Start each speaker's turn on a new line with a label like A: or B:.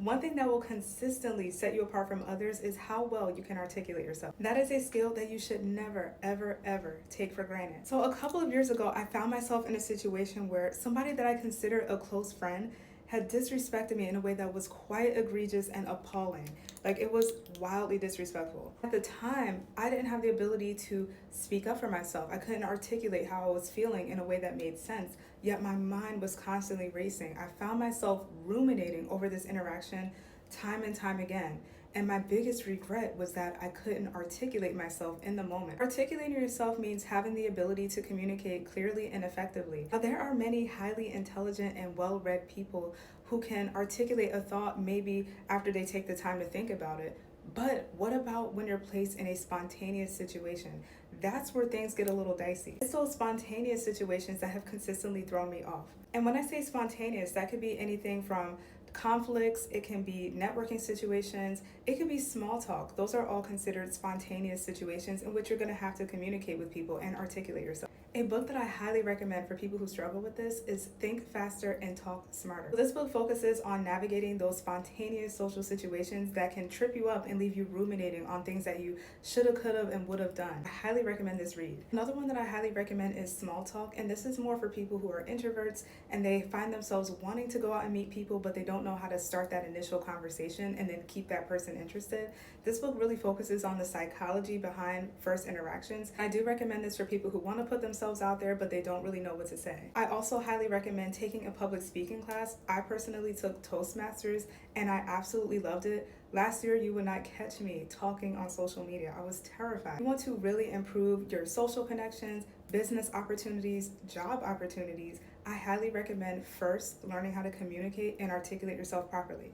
A: One thing that will consistently set you apart from others is how well you can articulate yourself. That is a skill that you should never, ever, ever take for granted. So a couple of years ago, I found myself in a situation where somebody that I considered a close friend had disrespected me in a way that was quite egregious and appalling. Like, it was wildly disrespectful. At the time, I didn't have the ability to speak up for myself. I couldn't articulate how I was feeling in a way that made sense, yet my mind was constantly racing. I found myself ruminating over this interaction time and time again. And my biggest regret was that I couldn't articulate myself in the moment. Articulating yourself means having the ability to communicate clearly and effectively. Now, there are many highly intelligent and well-read people who can articulate a thought maybe after they take the time to think about it. But what about when you're placed in a spontaneous situation? That's where things get a little dicey. It's those spontaneous situations that have consistently thrown me off. And when I say spontaneous, that could be anything from conflicts, it can be networking situations, it can be small talk. Those are all considered spontaneous situations in which you're going to have to communicate with people and articulate yourself. A book that I highly recommend for people who struggle with this is Think Faster and Talk Smarter. This book focuses on navigating those spontaneous social situations that can trip you up and leave you ruminating on things that you shoulda, coulda, and would have done. I highly recommend this read. Another one that I highly recommend is Small Talk, and this is more for people who are introverts and they find themselves wanting to go out and meet people, but they don't know how to start that initial conversation and then keep that person interested. This book really focuses on the psychology behind first interactions. I do recommend this for people who want to put themselves out there, but they don't really know what to say. I also highly recommend taking a public speaking class. I personally took Toastmasters and I absolutely loved it. Last year, you would not catch me talking on social media. I was terrified. You want to really improve your social connections, business opportunities, job opportunities. I highly recommend first learning how to communicate and articulate yourself properly.